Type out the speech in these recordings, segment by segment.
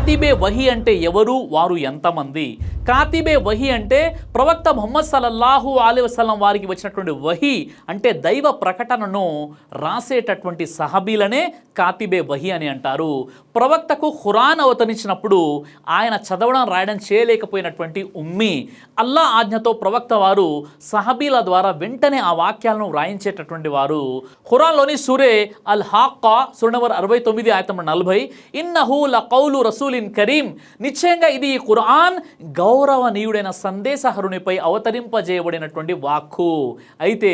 కాతిబే వహీ అంటే ఎవరు, వారు ఎంతమంది? కాతిబే వహీ అంటే ప్రవక్త ముహమ్మద్ సల్లల్లాహు అలైహి వసల్లం వారికి వచ్చినటువంటి వహీ అంటే దైవ ప్రకటనను రాసేటటువంటి సహబీలనే కాతిబే వహీ అని అంటారు. ప్రవక్తకు ఖురాన్ అవతరించినప్పుడు ఆయన చదవడం రాయడం చేయలేకపోయినటువంటి ఉమ్మి అల్లా ఆజ్ఞతో ప్రవక్త వారు సహబీల ద్వారా వెంటనే ఆ వాక్యాలను వ్రాయించేటటువంటి వారు. ఖురాన్లోని సూరే అల్ హాక్కా సూరా నంబర్ 69 ఆయత నంబర్ 40, ఇన్నహు లకౌలు రసూలిన్ కరీం, నిశ్చయంగా ఇది ఈ ఖురాన్ గౌరవనీయుడైన సందేశహరునిపై అవతరింపజేయబడినటువంటి వాక్కు. అయితే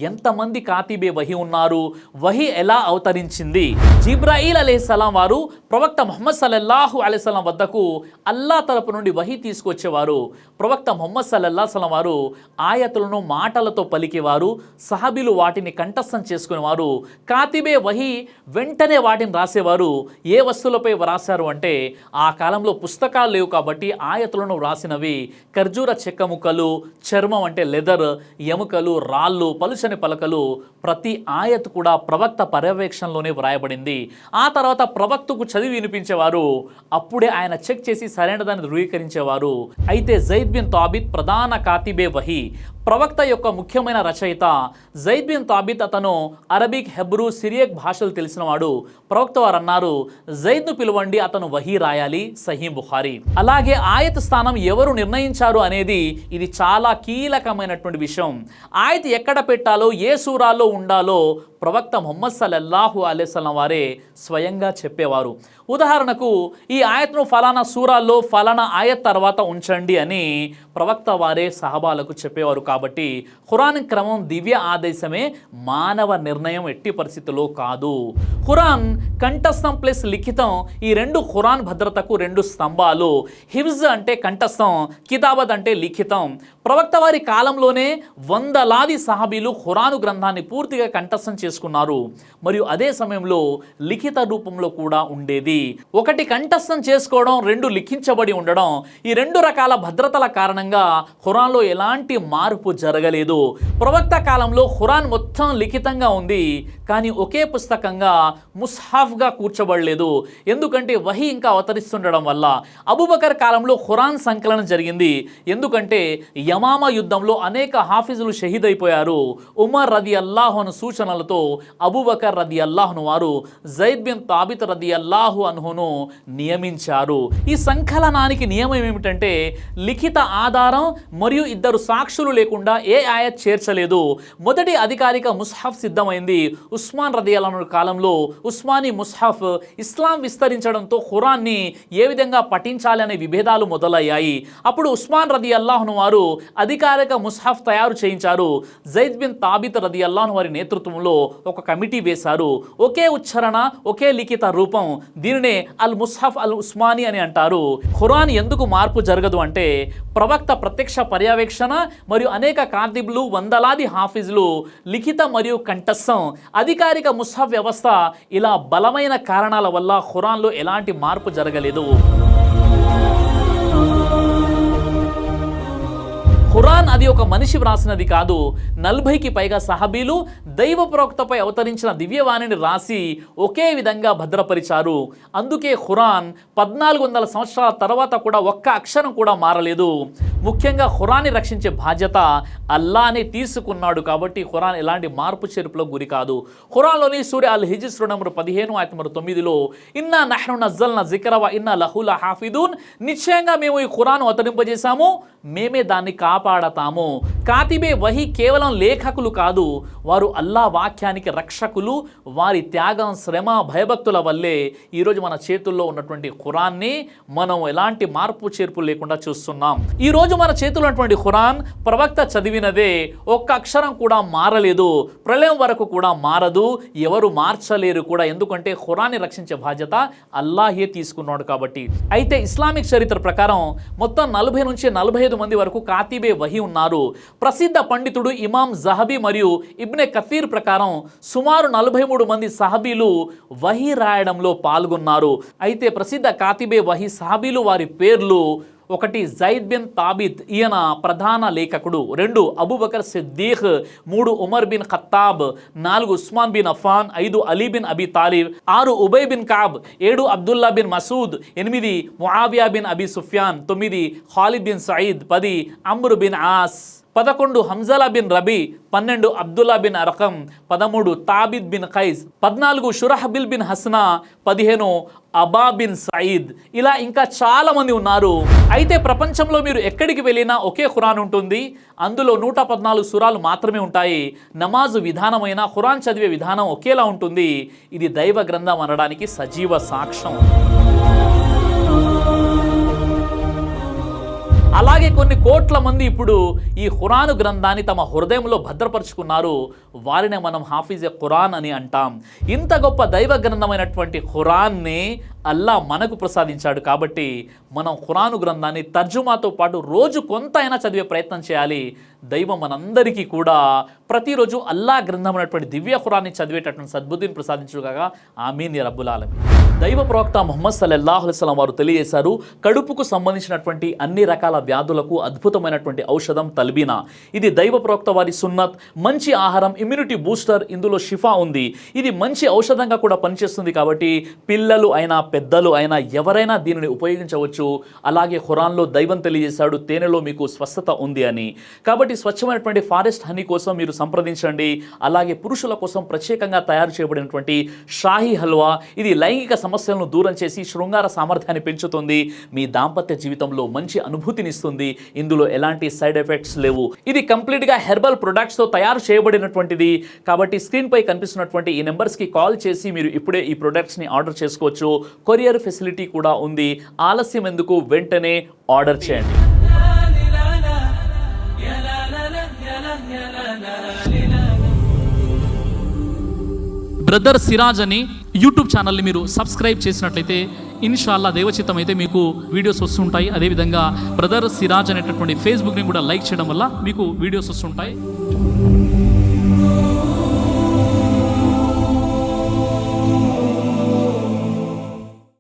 ఎంతమంది కాతిబే వహీ ఉన్నారు? వహీ ఎలా అవతరించింది? జిబ్రాయిల్ అలైహిస్సలాం వారు ప్రవక్త ముహమ్మద్ సల్లల్లాహు అలైహి వసల్లం వద్దకు అల్లా తరపు నుండి వహీ తీసుకొచ్చేవారు. ప్రవక్త ముహమ్మద్ సల్లల్లాహు అలైహి వసల్లం వారు ఆయతులను మాటలతో పలికేవారు, సహబీలు వాటిని కంఠస్థం చేసుకునేవారు. కాతిబే వహీ వెంటనే వాటిని రాసేవారు. ఏ వస్తువులపై వ్రాసారు అంటే, ఆ కాలంలో పుస్తకాలు లేవు కాబట్టి ఆయతులను వ్రాసినవి ఖర్జూర చెక్క ముక్కలు, చర్మం అంటే లెదర్, ఎముకలు, రాళ్ళు, పలుచని పలకలు. ప్రతి ఆయత్ కూడా ప్రవక్త పర్యవేక్షణలోనే వ్రాయబడింది. ఆ తర్వాత ప్రవక్తకు చదివి వినిపించేవారు. అప్పుడే ఆయన చెక్ చేసి సరైన దాన్ని ధృవీకరించేవారు. అయితే జైద్ బిన్ తాబిత్ ప్రధాన కాతిబే వహీ, ప్రవక్త యొక్క ముఖ్యమైన రచయిత. జైద్ బిన్ తాబిత్ అతను అరబిక్, హెబ్రూ, సిరియక్ భాషలు తెలిసినవాడు. ప్రవక్త వారు అన్నారు, జైద్ను పిలువండి, అతను వహీ రాయాలి. సహీ బుఖారీ. అలాగే ఆయత్ స్థానం ఎవరు నిర్ణయించారు అనేది ఇది చాలా కీలకమైనటువంటి విషయం. ఆయత్ ఎక్కడ పెట్టాలో, ఏ సూరాలో ఉండాలో ప్రవక్త ముహమ్మద్ సల్లల్లాహు అలైహి వసల్లం వారే స్వయంగా చెప్పేవారు. ఉదాహరణకు, ఈ ఆయత్ను ఫలానా సూరాల్లో ఫలానా ఆయత్ తర్వాత ఉంచండి అని ప్రవక్త వారే సహబాలకు చెప్పేవారు. కాబట్టి ఖురాన్ క్రమం దివ్య ఆదేశమే, మానవ నిర్ణయం ఎట్టి పరిస్థితుల్లో కాదు. ఖురాన్ కంఠస్థం ప్లస్ లిఖితం, ఈ రెండు ఖురాన్ భద్రతకు రెండు స్తంభాలు. హిఫ్జ్ అంటే కంఠస్థం, కితాబత్ అంటే లిఖితం. ప్రవక్త వారి కాలంలోనే వందలాది సహాబీలు ఖురాను గ్రంథాన్ని పూర్తిగా కంఠస్థం చేసుకున్నారు. మరియు అదే సమయంలో లిఖిత రూపంలో కూడా ఉండేది. ఒకటి కంఠస్థం చేసుకోవడం, రెండు లిఖించబడి ఉండడం. ఈ రెండు రకాల భద్రతల కారణంగా ఖురాన్లో ఎలాంటి మార్పు జరగలేదు. ప్రవక్త కాలంలో ఖురాన్ మొత్తం లిఖితంగా ఉంది, కానీ ఒకే పుస్తకంగా ముస్హాఫ్గా కూర్చోబడలేదు. ఎందుకంటే వహీ ఇంకా అవతరిస్తుండడం వల్ల. అబూబకర్ కాలంలో ఖురాన్ సంకలనం జరిగింది. ఎందుకంటే యమామా యుద్ధంలో అనేక హాఫిజులు షహీద్ అయిపోయారు. ఉమర్ రదియల్లాహు అను సూచనలతో అబూబకర్ రదియల్లాహును వారు జైద్ బిన్ తాబిత్ రదియల్లాహు అన్హును నియమించారు. ఈ సంకలనానికి నియమం ఏమిటంటే, లిఖిత ఆధారం మరియు ఇద్దరు సాక్షులు లేకుండా ఏ ఆయత్ చేర్చలేదు. మొదటి అధికారిక ముస్హఫ్ సిద్ధమైంది ఉస్మాన్ రదియల్లాహు కాలంలో. ఉస్మానీ ముస్హఫ్ ఇస్లాం విస్తరించడంతో ఖురాన్ని ఏ విధంగా పఠించాలి అనే విభేదాలు మొదలయ్యాయి. అప్పుడు ఉస్మాన్ రదియల్లాహు వారు అధికారిక ముస్హఫ్ తయారు చేయించారు. జైద్ బిన్ తాబిత్ రదియల్లాహు వారి నేతృత్వంలో ఒక కమిటీ వేశారు. ఒకే ఉచ్చారణ, ఒకే లిఖిత రూపం. దీనినే అల్ ముస్హఫ్ అల్ ఉస్మానీ అని అంటారు. ఖురాన్ ఎందుకు మార్పు జరగదు అంటే, ప్రవక్త ప్రత్యక్ష పర్యవేక్షణ మరియు అనేక కాతిబులు, వందలాది హాఫిజులు, లిఖిత మరియు కంఠస్థం, అధికారిక ముస్హఫ్ వ్యవస్థ, ఇలా బలమైన కారణాల వల్ల ఖురాన్లో ఎలాంటి మార్పు జరగలేదు. ఖురాన్ అది ఒక మనిషి వ్రాసినది కాదు. 40కి పైగా సహబీలు దైవ ప్రవక్తపై అవతరించిన దివ్యవాణిని రాసి ఒకే విధంగా భద్రపరిచారు. అందుకే ఖురాన్ 1400 సంవత్సరాల తర్వాత కూడా ఒక్క అక్షరం కూడా మారలేదు. ముఖ్యంగా ఖురాన్ని రక్షించే బాధ్యత అల్లానే తీసుకున్నాడు. కాబట్టి ఖురాన్ ఎలాంటి మార్పు చేర్పులకు గురి కాదు. ఖురాన్లోని సూరా అల్ హిజ్ర్ సూరా నంబర్ 15 ఆయత నంబర్ 9లో ఇన్నా నహ్ను నజ్జల్నా జిక్ర వ ఇన్నా లహు లహాఫిదూన్, నిశ్చయంగా మేము ఈ ఖురాన్ అవతరింపజేశాము, మేమే దాన్ని కాపాడతాము. కాతిబే వహీ కేవలం లేఖకులు కాదు, వారు అల్లా వాక్యానికి రక్షకులు. వారి త్యాగం, శ్రమ, భయభక్తుల వల్లే ఈరోజు మన చేతుల్లో ఉన్నటువంటి ఖురాన్ని మనం ఎలాంటి మార్పు చేర్పులు లేకుండా చూస్తున్నాం. ఈరోజు మన చేతుల్లో ఉన్నటువంటి ఖురాన్ ప్రవక్త చదివినదే, ఒక్క అక్షరం కూడా మారలేదు. ప్రళయం వరకు కూడా మారదు, ఎవరు మార్చలేరు కూడా. ఎందుకంటే ఖురాన్ని రక్షించే బాధ్యత అల్లాహే తీసుకున్నాడు కాబట్టి. అయితే ఇస్లామిక్ చరిత్ర ప్రకారం మొత్తం 40 నుంచి 45 మంది వరకు కాతిబే వహీ ఉన్నారు. ప్రసిద్ధ పండితుడు ఇమాం జహబీ మరియు ఇబ్నె కథీర్ ప్రకారం సుమారు 43 మంది సహబీలు వహీ రాయడంలో పాల్గొన్నారు. అయితే ప్రసిద్ధ కాతిబే వహీ సహబీలు వారి పేర్లు ఒకటి జైద్ బిన్ తాబిత్, ఈయన ప్రధాన లేఖకుడు. 2 Abu Bakr Siddique, 3 Umar bin Khattab, 4 Usman bin Affan, 5 Ali bin Abi Talib, 6 Ubai bin Kab, 7 Abdullah bin Masud, 8 Muawiya bin Abi Sufyan, 9 Khalid bin Saeed, 10 Amr bin As, 11 Hanzala bin Rabi, 12 Abdullah bin Arqam, 13 Thabit bin Qais, 14 Shurahbil bin Hasana, 15 Aba bin Saeed. ఇలా ఇంకా చాలా మంది ఉన్నారు. అయితే ప్రపంచంలో మీరు ఎక్కడికి వెళ్ళినా ఒకే ఖురాన్ ఉంటుంది. అందులో 114 సూరాలు మాత్రమే ఉంటాయి. నమాజు విధానమైన ఖురాన్ చదివే విధానం ఒకేలా ఉంటుంది. ఇది దైవ గ్రంథం అనడానికి సజీవ సాక్ష్యం. అలాగే కొన్ని కోట్ల మంది ఇప్పుడు ఈ ఖురాను గ్రంథాన్ని తమ హృదయంలో భద్రపరుచుకున్నారు. వారినే మనం హాఫీజే ఖురాన్ అని అంటాం. ఇంత గొప్ప దైవ గ్రంథమైనటువంటి ఖురాన్ని అల్లా మనకు ప్రసాదించాడు. కాబట్టి మనం ఖురాను గ్రంథాన్ని తర్జుమాతో పాటు రోజు కొంత అయినా చదివే ప్రయత్నం చేయాలి. దైవం మనందరికీ కూడా ప్రతిరోజు అల్లా గ్రంథం అనేటువంటి దివ్య ఖురాన్ని చదివేటటువంటి సద్బుద్ధిని ప్రసాదించుగాక. ఆమీన్ యా రబ్బుల్ ఆలమీన్. దైవ ప్రవక్త ముహమ్మద్ సల్లల్లాహు అలైహి వసల్లం వారు తెలియజేశారు, కడుపుకు సంబంధించినటువంటి అన్ని రకాల వ్యాధులకు అద్భుతమైనటువంటి ఔషధం తల్బీనా. ఇది దైవ ప్రవక్త వారి సున్నత్. మంచి ఆహారం, ఇమ్యూనిటీ బూస్టర్, ఇందులో షిఫా ఉంది. ఇది మంచి ఔషధంగా కూడా పనిచేస్తుంది. కాబట్టి పిల్లలు అయినా పెద్దలు అయినా ఎవరైనా దీనిని ఉపయోగించవచ్చు. అలాగే ఖురాన్లో దైవం తెలియజేశాడు, తేనెలో మీకు స్వస్థత ఉంది అని. కాబట్టి స్వచ్ఛమైనటువంటి ఫారెస్ట్ హనీ కోసం మీరు సంప్రదించండి. అలాగే పురుషుల కోసం ప్రత్యేకంగా తయారు చేయబడినటువంటి షాహీ హల్వా, ఇది లైంగిక సమస్యలను దూరం చేసి శృంగార సామర్థ్యాన్ని పెంచుతుంది. మీ దాంపత్య జీవితంలో మంచి అనుభూతినిస్తుంది. ఇందులో ఎలాంటి సైడ్ ఎఫెక్ట్స్ లేవు. ఇది కంప్లీట్గా హెర్బల్ ప్రొడక్ట్స్తో తయారు చేయబడినటువంటిది. కాబట్టి స్క్రీన్పై కనిపిస్తున్నటువంటి ఈ నెంబర్స్కి కాల్ చేసి మీరు ఇప్పుడే ఈ ప్రొడక్ట్స్ని ఆర్డర్ చేసుకోవచ్చు. కొరియర్ ఫెసిలిటీ కూడా ఉంది. ఆలస్యం ఎందుకు, వెంటనే ఆర్డర్ చేయండి. బ్రదర్ సిరాజ్ అని యూట్యూబ్ ఛానల్ని మీరు సబ్స్క్రైబ్ చేసినట్లయితే ఇన్షాల్లా దేవచిత్తం అయితే మీకు వీడియోస్ వస్తుంటాయి. అదేవిధంగా బ్రదర్ సిరాజ్ అనేటటువంటి ఫేస్బుక్ని కూడా లైక్ చేయడం వల్ల మీకు వీడియోస్ వస్తుంటాయి.